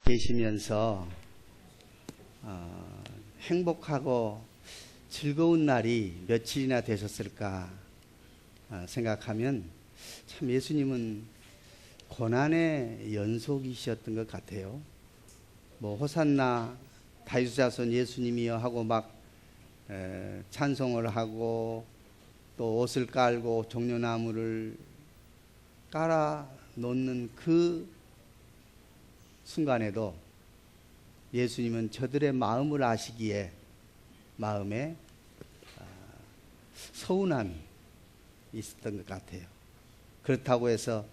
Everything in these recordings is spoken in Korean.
계시면서 행복하고 즐거운 날이 며칠이나 되셨을까 생각하면 참 예수님은 고난의 연속이셨던 것 같아요. 호산나 다윗의 자손 예수님이여 하고 막 찬송을 하고 또 옷을 깔고 종려나무를 깔아 놓는 그 순간에도 예수님은 저들의 마음을 아시기에 마음에 서운함이 있었던 것 같아요. 그렇다고 해서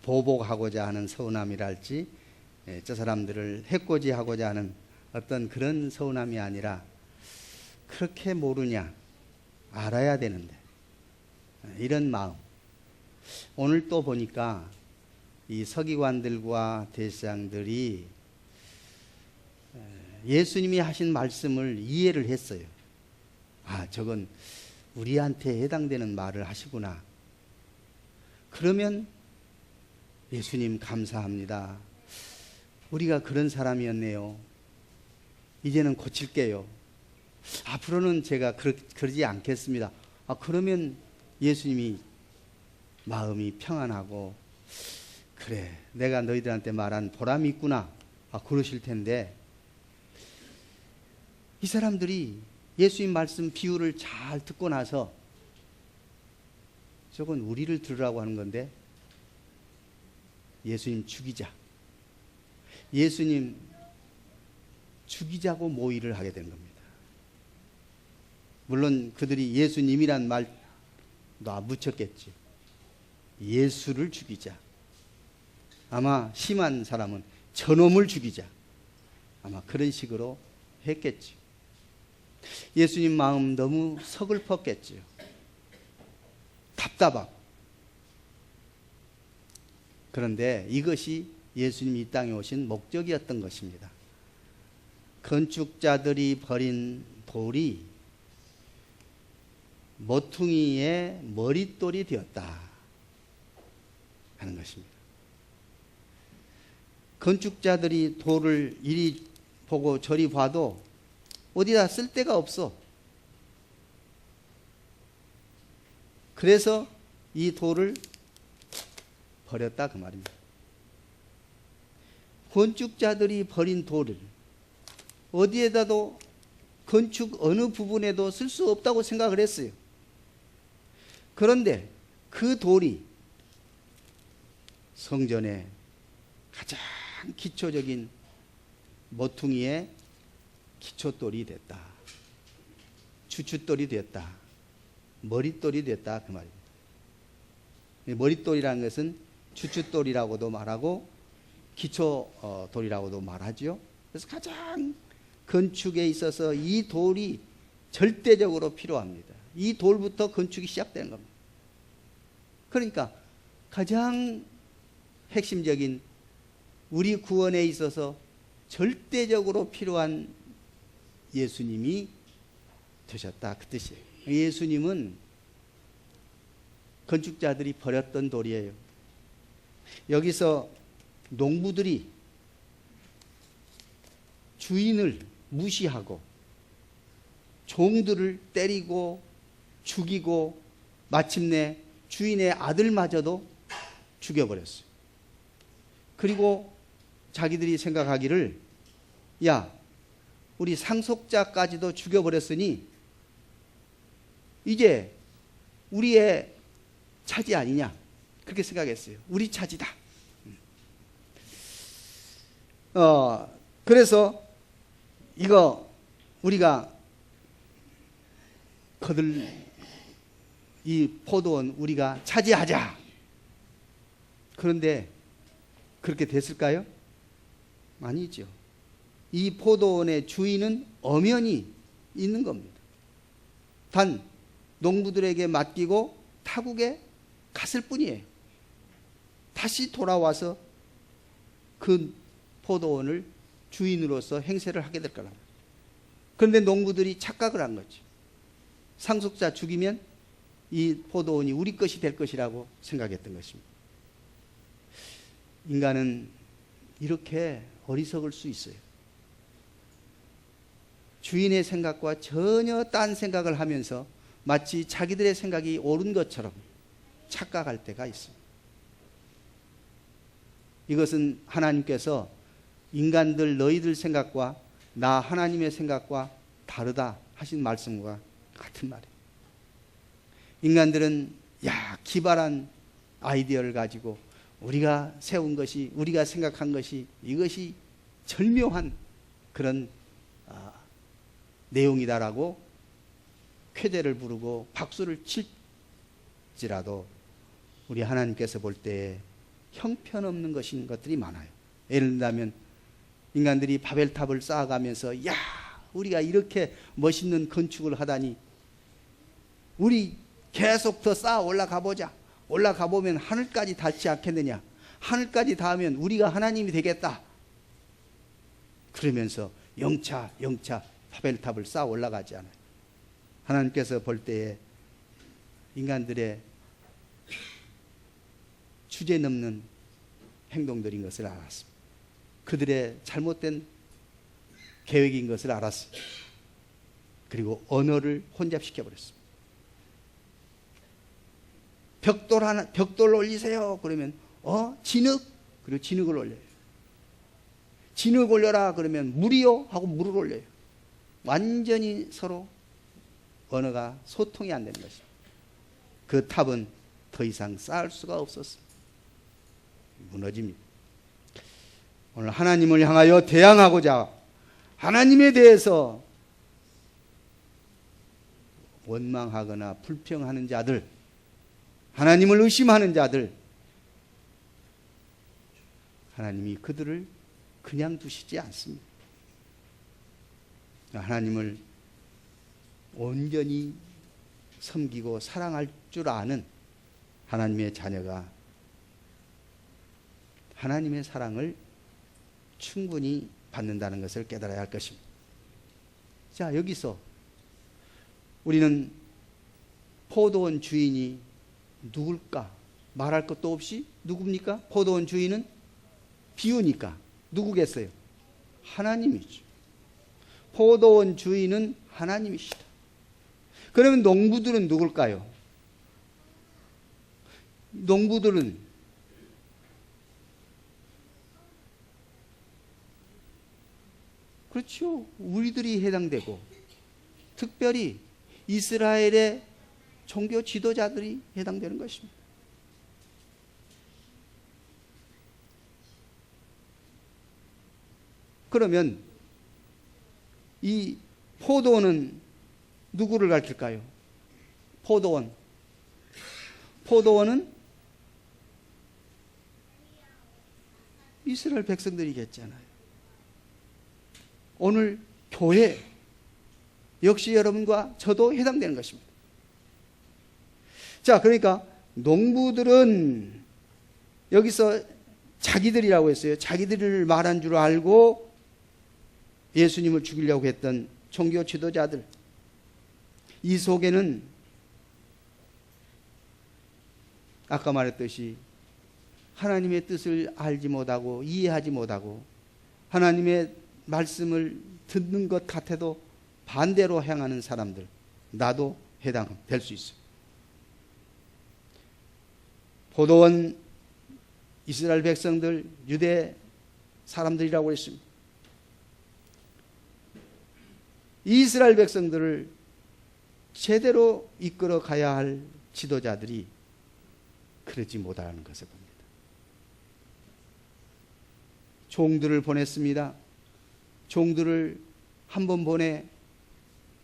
보복하고자 하는 서운함이랄지 저 사람들을 해코지하고자 하는 어떤 그런 서운함이 아니라 그렇게 모르냐, 알아야 되는데, 이런 마음. 오늘 또 보니까 이 서기관들과 대제사장들이 예수님이 하신 말씀을 이해를 했어요. 저건 우리한테 해당되는 말을 하시구나. 그러면 예수님 감사합니다. 우리가 그런 사람이었네요. 이제는 고칠게요. 앞으로는 제가 그러지 않겠습니다. 그러면 예수님이 마음이 평안하고, 그래, 내가 너희들한테 말한 보람이 있구나, 그러실 텐데, 이 사람들이 예수님 말씀 비유를 잘 듣고 나서 저건 우리를 들으라고 하는 건데 예수님 죽이자, 예수님 죽이자고 모의를 하게 된 겁니다. 물론 그들이 예수님이란 말도 안 붙였겠지. 예수를 죽이자. 아마 심한 사람은 저놈을 죽이자, 아마 그런 식으로 했겠지. 예수님 마음 너무 서글펐겠지요. 답답하고. 그런데 이것이 예수님이 이 땅에 오신 목적이었던 것입니다. 건축자들이 버린 돌이 모퉁이의 머릿돌이 되었다 하는 것입니다. 건축자들이 돌을 이리 보고 저리 봐도 어디다 쓸 데가 없어. 그래서 이 돌을 버렸다 그 말입니다. 건축자들이 버린 돌을 어디에다도 건축 어느 부분에도 쓸 수 없다고 생각을 했어요. 그런데 그 돌이 성전의 가장 기초적인 모퉁이의 기초돌이 됐다. 주춧돌이 됐다. 머릿돌이 됐다 그 말입니다. 머릿돌이라는 것은 주춧돌이라고도 말하고 기초돌이라고도 말하죠. 그래서 가장 건축에 있어서 이 돌이 절대적으로 필요합니다. 이 돌부터 건축이 시작되는 겁니다. 그러니까 가장 핵심적인 우리 구원에 있어서 절대적으로 필요한 예수님이 되셨다 그 뜻이에요. 예수님은 건축자들이 버렸던 돌이에요. 여기서 농부들이 주인을 무시하고 종들을 때리고 죽이고 마침내 주인의 아들마저도 죽여버렸어요. 그리고 자기들이 생각하기를, 야, 우리 상속자까지도 죽여버렸으니 이제 우리의 차지 아니냐, 그렇게 생각했어요. 우리 차지다. 그래서 이거 우리가 이 포도원 우리가 차지하자. 그런데 그렇게 됐을까요? 아니죠. 이 포도원의 주인은 엄연히 있는 겁니다. 단 농부들에게 맡기고 타국에 갔을 뿐이에요. 다시 돌아와서 그 포도원을 주인으로서 행세를 하게 될 거라. 그런데 농부들이 착각을 한 거죠. 상속자 죽이면 이 포도원이 우리 것이 될 것이라고 생각했던 것입니다. 인간은 이렇게 어리석을 수 있어요. 주인의 생각과 전혀 딴 생각을 하면서 마치 자기들의 생각이 옳은 것처럼 착각할 때가 있습니다. 이것은 하나님께서 인간들 너희들 생각과 나 하나님의 생각과 다르다 하신 말씀과 같은 말이에요. 인간들은 기발한 아이디어를 가지고 우리가 세운 것이, 우리가 생각한 것이, 이것이 절묘한 그런 내용이다라고 쾌대를 부르고 박수를 칠지라도 우리 하나님께서 볼 때 형편없는 것인 것들이 많아요. 예를 들면 인간들이 바벨탑을 쌓아가면서 우리가 이렇게 멋있는 건축을 하다니 우리 계속 더 쌓아 올라가 보자. 올라가 보면 하늘까지 닿지 않겠느냐. 하늘까지 닿으면 우리가 하나님이 되겠다. 그러면서 영차 바벨탑을 쌓아 올라가지 않아요. 하나님께서 볼 때에 인간들의 주제넘는 행동들인 것을 알았습니다. 그들의 잘못된 계획인 것을 알았습니다. 그리고 언어를 혼잡시켜버렸습니다. 벽돌 올리세요. 그러면 진흙. 그리고 진흙을 올려요. 진흙 올려라. 그러면 물이요. 하고 물을 올려요. 완전히 서로 언어가 소통이 안 되는 것입니다. 그 탑은 더 이상 쌓을 수가 없었습니다. 무너집니다. 오늘 하나님을 향하여 대항하고자 하나님에 대해서 원망하거나 불평하는 자들, 하나님을 의심하는 자들, 하나님이 그들을 그냥 두시지 않습니다. 하나님을 온전히 섬기고 사랑할 줄 아는 하나님의 자녀가 하나님의 사랑을 충분히 받는다는 것을 깨달아야 할 것입니다. 자, 여기서 우리는 포도원 주인이 누굴까? 말할 것도 없이 누굽니까? 포도원 주인은 비유니까 누구겠어요? 하나님이죠. 포도원 주인은 하나님이시다. 그러면 농부들은 누굴까요? 농부들은 그렇죠. 우리들이 해당되고 특별히 이스라엘의 종교 지도자들이 해당되는 것입니다. 그러면 이 포도원은 누구를 가르칠까요? 포도원은 이스라엘 백성들이겠잖아요. 오늘 교회 역시 여러분과 저도 해당되는 것입니다. 자, 그러니까 농부들은 여기서 자기들이라고 했어요. 자기들을 말한 줄 알고 예수님을 죽이려고 했던 종교 지도자들. 이 속에는 아까 말했듯이 하나님의 뜻을 알지 못하고 이해하지 못하고 하나님의 말씀을 듣는 것 같아도 반대로 행하는 사람들, 나도 해당될 수 있어요. 포도원 이스라엘 백성들, 유대 사람들이라고 했습니다. 이스라엘 백성들을 제대로 이끌어 가야 할 지도자들이 그러지 못하는 것을 봅니다. 종들을 보냈습니다. 종들을 한 번 보내,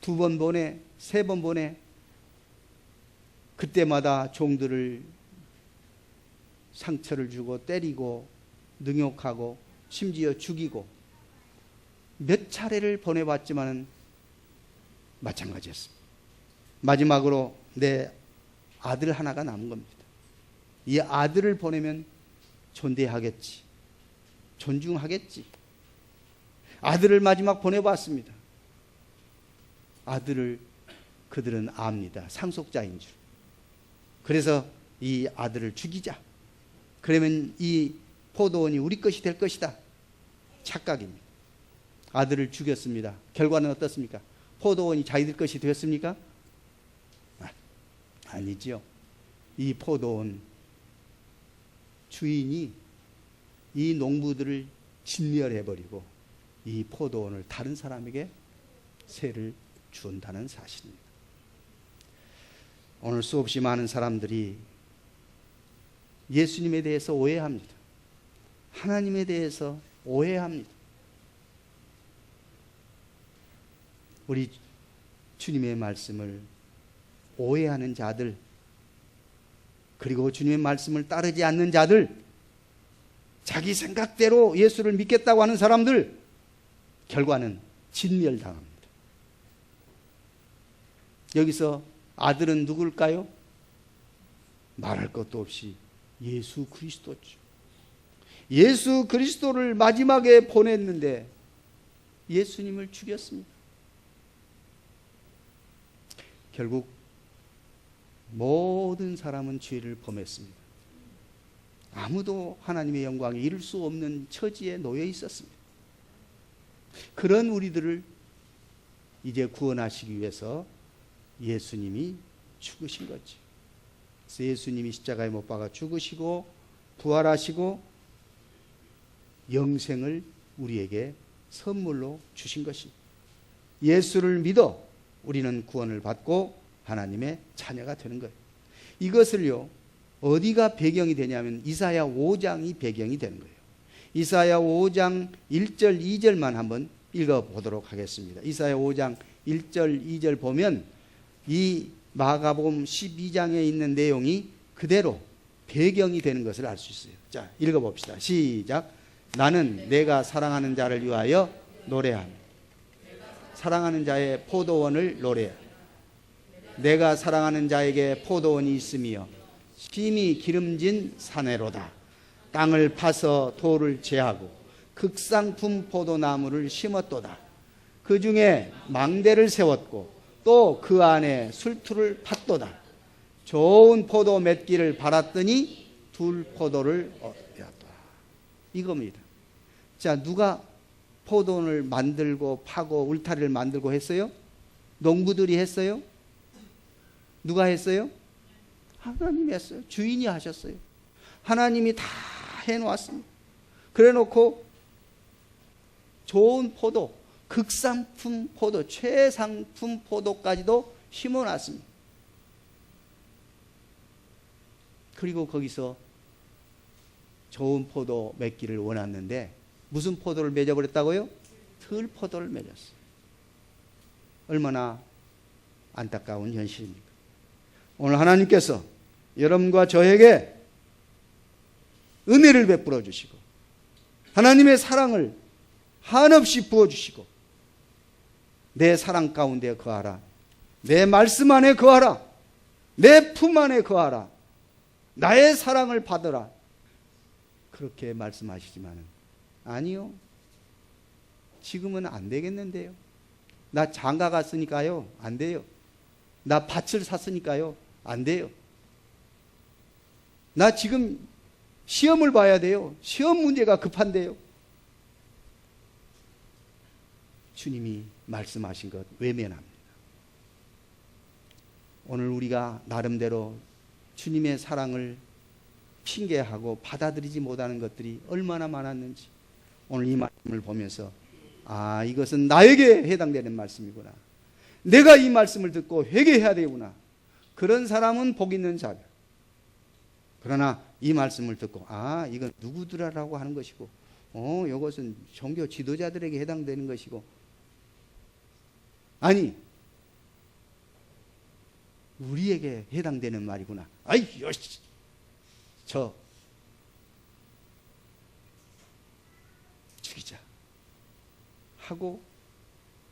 두 번 보내, 세 번 보내. 그때마다 종들을 상처를 주고 때리고 능욕하고 심지어 죽이고 몇 차례를 보내봤지만은 마찬가지였습니다. 마지막으로 내 아들 하나가 남은 겁니다. 이 아들을 보내면 존대하겠지, 존중하겠지. 아들을 마지막 보내봤습니다. 아들을 그들은 압니다. 상속자인 줄. 그래서 이 아들을 죽이자. 그러면 이 포도원이 우리 것이 될 것이다. 착각입니다. 아들을 죽였습니다. 결과는 어떻습니까? 포도원이 자기들 것이 되었습니까? 아니지요. 이 포도원 주인이 이 농부들을 진멸해버리고 이 포도원을 다른 사람에게 세를 준다는 사실입니다. 오늘 수없이 많은 사람들이 예수님에 대해서 오해합니다. 하나님에 대해서 오해합니다. 우리 주님의 말씀을 오해하는 자들, 그리고 주님의 말씀을 따르지 않는 자들, 자기 생각대로 예수를 믿겠다고 하는 사람들, 결과는 진멸당합니다. 여기서 아들은 누굴까요? 말할 것도 없이 예수 그리스도죠. 예수 그리스도를 마지막에 보냈는데 예수님을 죽였습니다. 결국 모든 사람은 죄를 범했습니다. 아무도 하나님의 영광에 이룰 수 없는 처지에 놓여 있었습니다. 그런 우리들을 이제 구원하시기 위해서 예수님이 죽으신 거죠. 그래서 예수님이 십자가에 못 박아 죽으시고 부활하시고 영생을 우리에게 선물로 주신 것입니다. 예수를 믿어 우리는 구원을 받고 하나님의 자녀가 되는 거예요. 이것을요, 어디가 배경이 되냐면 이사야 5장이 배경이 되는 거예요. 이사야 5장 1절 2절만 한번 읽어보도록 하겠습니다. 이사야 5장 1절 2절 보면 이 마가복음 12장에 있는 내용이 그대로 배경이 되는 것을 알 수 있어요. 자, 읽어봅시다. 시작. 나는 내가 사랑하는 자를 위하여 노래하며 사랑하는 자의 포도원을 노래하며 내가 사랑하는 자에게 포도원이 있으며 심히 기름진 사내로다. 땅을 파서 돌을 제하고 극상품 포도나무를 심었도다. 그 중에 망대를 세웠고 또 그 안에 술투를 팠도다. 좋은 포도 맺기를 바랐더니 둘 포도를 얻었다. 이겁니다. 자, 누가 포도원을 만들고 파고 울타리를 만들고 했어요? 농부들이 했어요? 누가 했어요? 하나님이 했어요. 주인이 하셨어요. 하나님이 다 해놓았습니다. 그래 놓고 좋은 포도, 극상품 포도, 최상품 포도까지도 심어놨습니다. 그리고 거기서 좋은 포도 맺기를 원했는데 무슨 포도를 맺어버렸다고요? 들 포도를 맺었어요. 얼마나 안타까운 현실입니까? 오늘 하나님께서 여러분과 저에게 은혜를 베풀어 주시고 하나님의 사랑을 한없이 부어주시고 내 사랑 가운데 거하라, 내 말씀 안에 거하라, 내 품 안에 거하라, 나의 사랑을 받으라, 그렇게 말씀하시지만은 아니요, 지금은 안 되겠는데요. 나 장가 갔으니까요, 안 돼요. 나 밭을 샀으니까요, 안 돼요. 나 지금 시험을 봐야 돼요. 시험 문제가 급한데요. 주님이 말씀하신 것 외면합니다. 오늘 우리가 나름대로 주님의 사랑을 핑계하고 받아들이지 못하는 것들이 얼마나 많았는지 오늘 이 말씀을 보면서 아, 이것은 나에게 해당되는 말씀이구나. 내가 이 말씀을 듣고 회개해야 되구나. 그런 사람은 복 있는 자가. 그러나 이 말씀을 듣고 아, 이건 누구들이라고 하는 것이고 이것은 종교 지도자들에게 해당되는 것이고 아니 우리에게 해당되는 말이구나. 아이, 요시, 저 죽이자 하고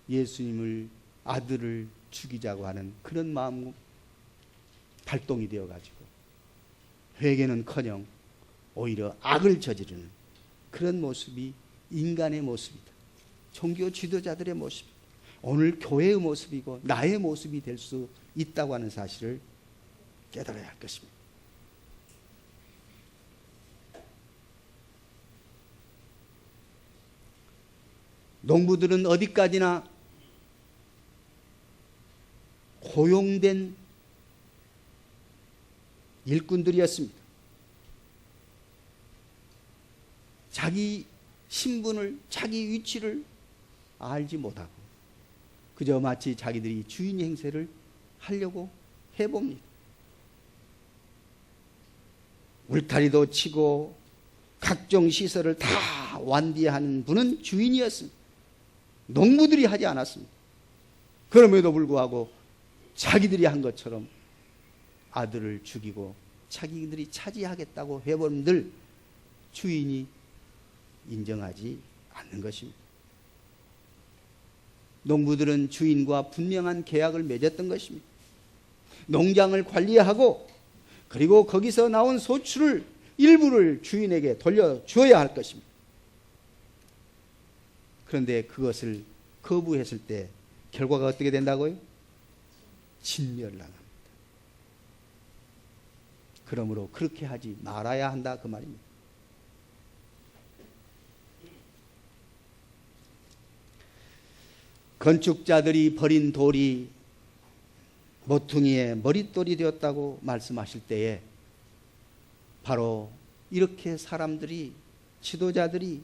예수님을 아들을 죽이자고 하는 그런 마음 발동이 되어가지고 회개는커녕 오히려 악을 저지르는 그런 모습이 인간의 모습이다. 종교 지도자들의 모습이다. 오늘 교회의 모습이고 나의 모습이 될 수 있다고 하는 사실을 깨달아야 할 것입니다. 농부들은 어디까지나 고용된 일꾼들이었습니다. 자기 신분을, 자기 위치를 알지 못하고 그저 마치 자기들이 주인 행세를 하려고 해봅니다. 울타리도 치고 각종 시설을 다 완비하는 분은 주인이었습니다. 농부들이 하지 않았습니다. 그럼에도 불구하고 자기들이 한 것처럼 아들을 죽이고 자기들이 차지하겠다고 해본들 주인이 인정하지 않는 것입니다. 농부들은 주인과 분명한 계약을 맺었던 것입니다. 농장을 관리하고 그리고 거기서 나온 소출을 일부를 주인에게 돌려줘야 할 것입니다. 그런데 그것을 거부했을 때 결과가 어떻게 된다고요? 진멸당합니다. 그러므로 그렇게 하지 말아야 한다 그 말입니다. 건축자들이 버린 돌이 모퉁이의 머릿돌이 되었다고 말씀하실 때에 바로 이렇게 사람들이, 지도자들이,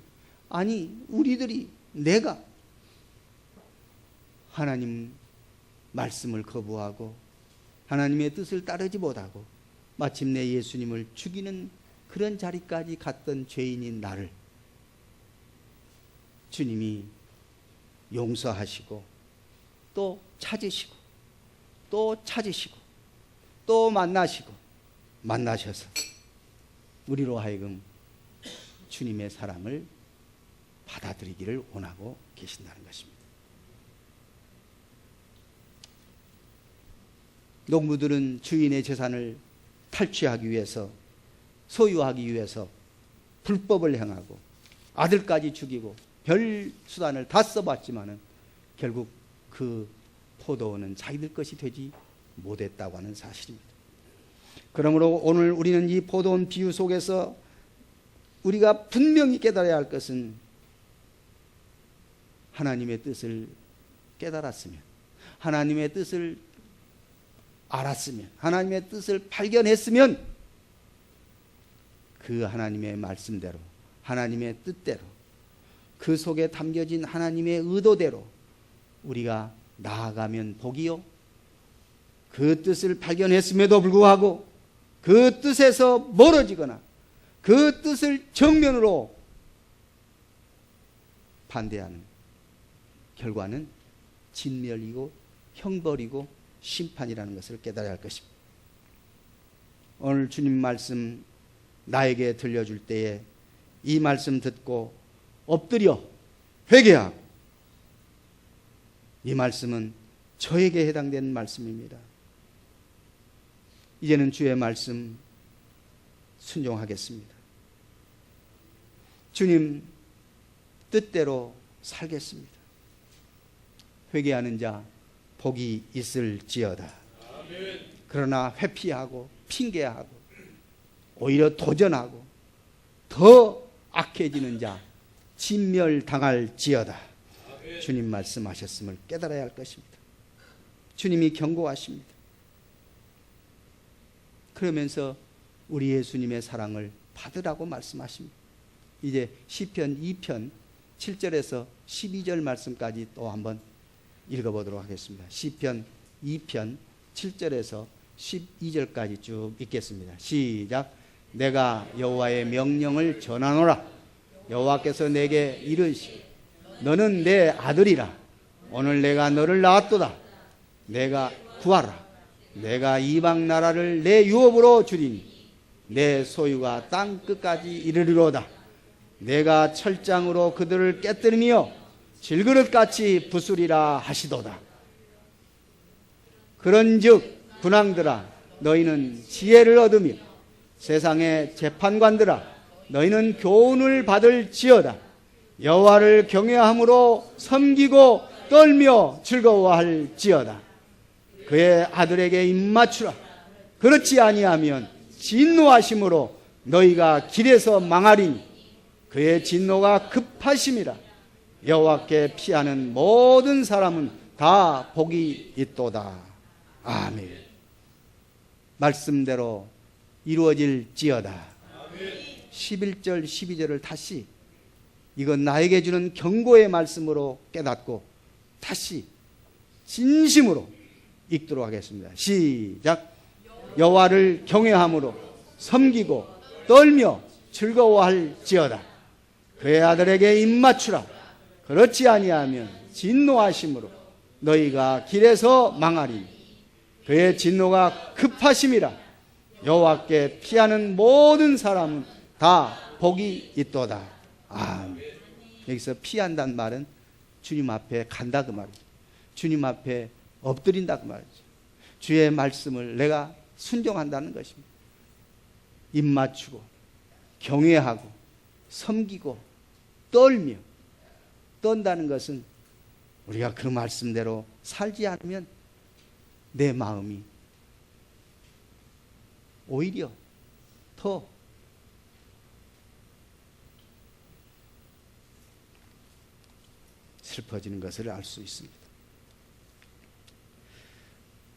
아니 우리들이, 내가 하나님 말씀을 거부하고 하나님의 뜻을 따르지 못하고 마침내 예수님을 죽이는 그런 자리까지 갔던 죄인인 나를 주님이 용서하시고 또 찾으시고 또 찾으시고 또 만나셔서 우리로 하여금 주님의 사랑을 받아들이기를 원하고 계신다는 것입니다. 농부들은 주인의 재산을 탈취하기 위해서, 소유하기 위해서 불법을 행하고 아들까지 죽이고 별 수단을 다 써봤지만은 결국 그 포도원은 자기들 것이 되지 못했다고 하는 사실입니다. 그러므로 오늘 우리는 이 포도원 비유 속에서 우리가 분명히 깨달아야 할 것은 하나님의 뜻을 깨달았으면, 하나님의 뜻을 알았으면, 하나님의 뜻을 발견했으면 그 하나님의 말씀대로, 하나님의 뜻대로, 그 속에 담겨진 하나님의 의도대로 우리가 나아가면 복이요, 그 뜻을 발견했음에도 불구하고 그 뜻에서 멀어지거나 그 뜻을 정면으로 반대하는 결과는 진멸이고 형벌이고 심판이라는 것을 깨달아야 할 것입니다. 오늘 주님 말씀 나에게 들려줄 때에 이 말씀 듣고 엎드려 회개하고, 이 말씀은 저에게 해당되는 말씀입니다. 이제는 주의 말씀 순종하겠습니다. 주님 뜻대로 살겠습니다. 회개하는 자 복이 있을지어다. 그러나 회피하고 핑계하고 오히려 도전하고 더 악해지는 자 진멸당할지어다. 주님 말씀하셨음을 깨달아야 할 것입니다. 주님이 경고하십니다. 그러면서 우리 예수님의 사랑을 받으라고 말씀하십니다. 이제 시편 2편 7절에서 12절 말씀까지 또 한번 읽어보도록 하겠습니다. 시편 2편 7절에서 12절까지 쭉 읽겠습니다. 시작. 내가 여호와의 명령을 전하노라. 여호와께서 내게 이르시기 너는 내 아들이라. 오늘 내가 너를 낳았도다. 내가 구하라. 내가 이방 나라를 내 유업으로 주리니 내 소유가 땅 끝까지 이르리로다. 내가 철장으로 그들을 깨뜨리며 질그릇같이 부수리라 하시도다. 그런즉 군왕들아 너희는 지혜를 얻으며 세상의 재판관들아 너희는 교훈을 받을지어다. 여호와를 경외함으로 섬기고 떨며 즐거워할지어다. 그의 아들에게 입맞추라. 그렇지 아니하면 진노하심으로 너희가 길에서 망하리니 그의 진노가 급하심이라. 여호와께 피하는 모든 사람은 다 복이 있도다. 아멘. 말씀대로 이루어질지어다. 11절 12절을 다시 이건 나에게 주는 경고의 말씀으로 깨닫고 다시 진심으로 읽도록 하겠습니다. 시작. 여호와를 경외함으로 섬기고 떨며 즐거워할지어다. 그의 아들에게 입맞추라. 그렇지 아니하면 진노하심으로 너희가 길에서 망하리니 그의 진노가 급하심이라. 여호와께 피하는 모든 사람은 다 복이 있도다. 아멘. 여기서 피한다는 말은 주님 앞에 간다 그 말이죠. 주님 앞에 엎드린다 그 말이죠. 주의 말씀을 내가 순종한다는 것입니다. 입 맞추고 경외하고 섬기고 떨며, 떤다는 것은 우리가 그 말씀대로 살지 않으면 내 마음이 오히려 더 슬퍼지는 것을 알 수 있습니다.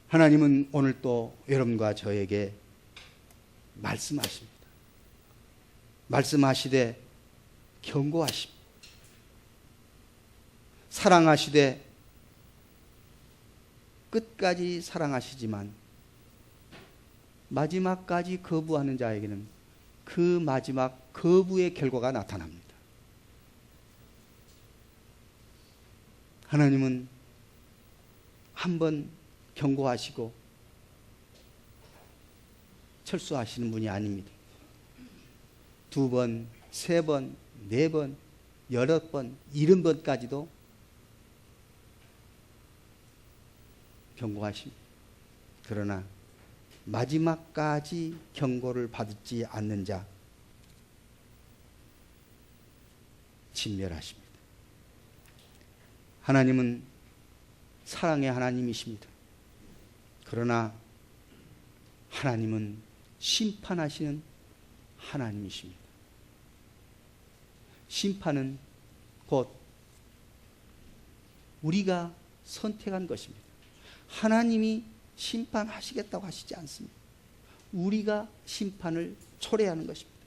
하나님은 오늘 또 여러분과 저에게 말씀하십니다. 말씀하시되 경고하십니다. 사랑하시되 끝까지 사랑하시지만 마지막까지 거부하는 자에게는 그 마지막 거부의 결과가 나타납니다. 하나님은 한번 경고하시고 철수하시는 분이 아닙니다. 2번, 3번, 4번, 8번, 70번까지도 경고하십니다. 그러나 마지막까지 경고를 받지 않는 자 진멸하십니다. 하나님은 사랑의 하나님이십니다. 그러나 하나님은 심판하시는 하나님이십니다. 심판은 곧 우리가 선택한 것입니다. 하나님이 심판하시겠다고 하시지 않습니다. 우리가 심판을 초래하는 것입니다.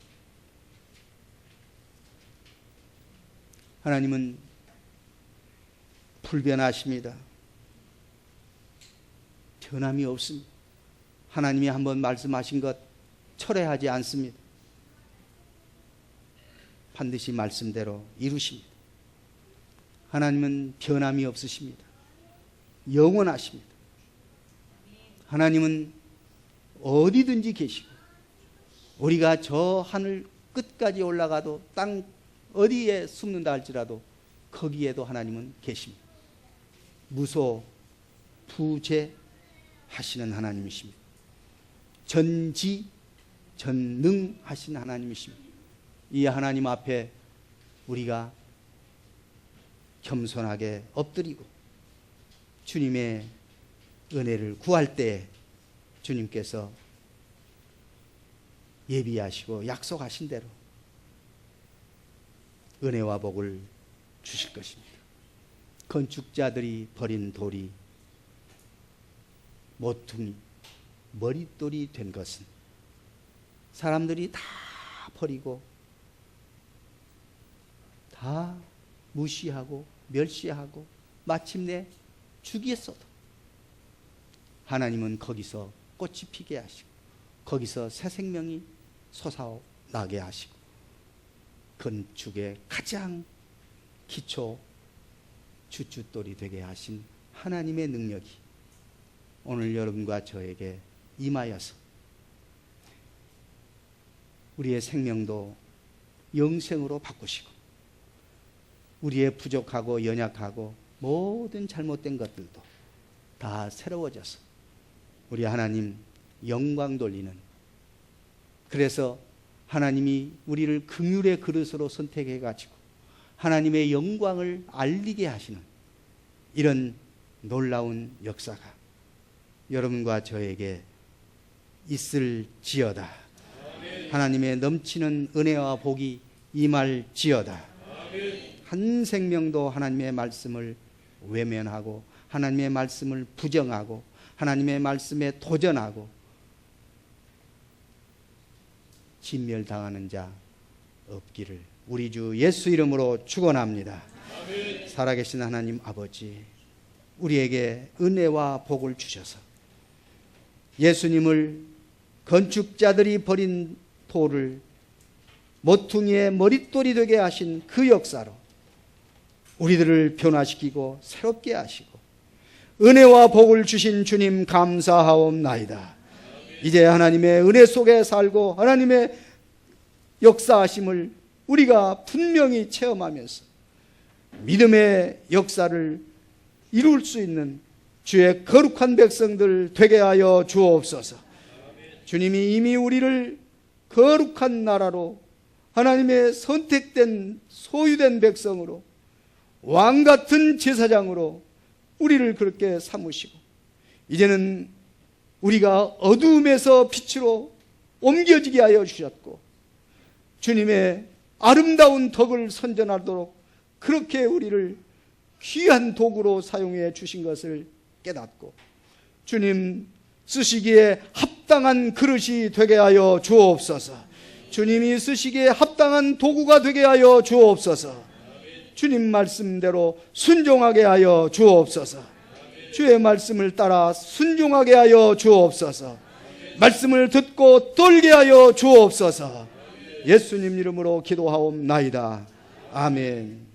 하나님은 불변하십니다. 변함이 없습니다. 하나님이 한번 말씀하신 것 철회하지 않습니다. 반드시 말씀대로 이루십니다. 하나님은 변함이 없으십니다. 영원하십니다. 하나님은 어디든지 계시고 우리가 저 하늘 끝까지 올라가도 땅 어디에 숨는다 할지라도 거기에도 하나님은 계십니다. 무소 부재하시는 하나님이십니다. 전지 전능하신 하나님이십니다. 이 하나님 앞에 우리가 겸손하게 엎드리고 주님의 은혜를 구할 때 주님께서 예비하시고 약속하신 대로 은혜와 복을 주실 것입니다. 건축자들이 버린 돌이 모퉁이, 머릿돌이 된 것은 사람들이 다 버리고 다 무시하고 멸시하고 마침내 죽였어도 하나님은 거기서 꽃이 피게 하시고 거기서 새 생명이 솟아나게 하시고 건축의 가장 기초 주춧돌이 되게 하신 하나님의 능력이 오늘 여러분과 저에게 임하여서 우리의 생명도 영생으로 바꾸시고 우리의 부족하고 연약하고 모든 잘못된 것들도 다 새로워져서 우리 하나님 영광 돌리는, 그래서 하나님이 우리를 긍휼의 그릇으로 선택해 가지고 하나님의 영광을 알리게 하시는 이런 놀라운 역사가 여러분과 저에게 있을지어다. 하나님의 넘치는 은혜와 복이 임할지어다. 한 생명도 하나님의 말씀을 외면하고 하나님의 말씀을 부정하고 하나님의 말씀에 도전하고 진멸당하는 자 없기를 우리 주 예수 이름으로 축원합니다. 아멘. 살아계신 하나님 아버지, 우리에게 은혜와 복을 주셔서 예수님을 건축자들이 버린 돌을 모퉁이의 머릿돌이 되게 하신 그 역사로 우리들을 변화시키고 새롭게 하시고 은혜와 복을 주신 주님 감사하옵나이다. 이제 하나님의 은혜 속에 살고 하나님의 역사하심을 우리가 분명히 체험하면서 믿음의 역사를 이룰 수 있는 주의 거룩한 백성들 되게 하여 주옵소서. 주님이 이미 우리를 거룩한 나라로 하나님의 선택된 소유된 백성으로 왕같은 제사장으로 우리를 그렇게 삼으시고 이제는 우리가 어두움에서 빛으로 옮겨지게 하여 주셨고 주님의 아름다운 덕을 선전하도록 그렇게 우리를 귀한 도구로 사용해 주신 것을 깨닫고 주님 쓰시기에 합당한 그릇이 되게 하여 주옵소서. 주님이 쓰시기에 합당한 도구가 되게 하여 주옵소서. 주님 말씀대로 순종하게 하여 주옵소서. 주의 말씀을 따라 순종하게 하여 주옵소서. 말씀을 듣고 떨게 하여 주옵소서. 예수님 이름으로 기도하옵나이다. 아멘.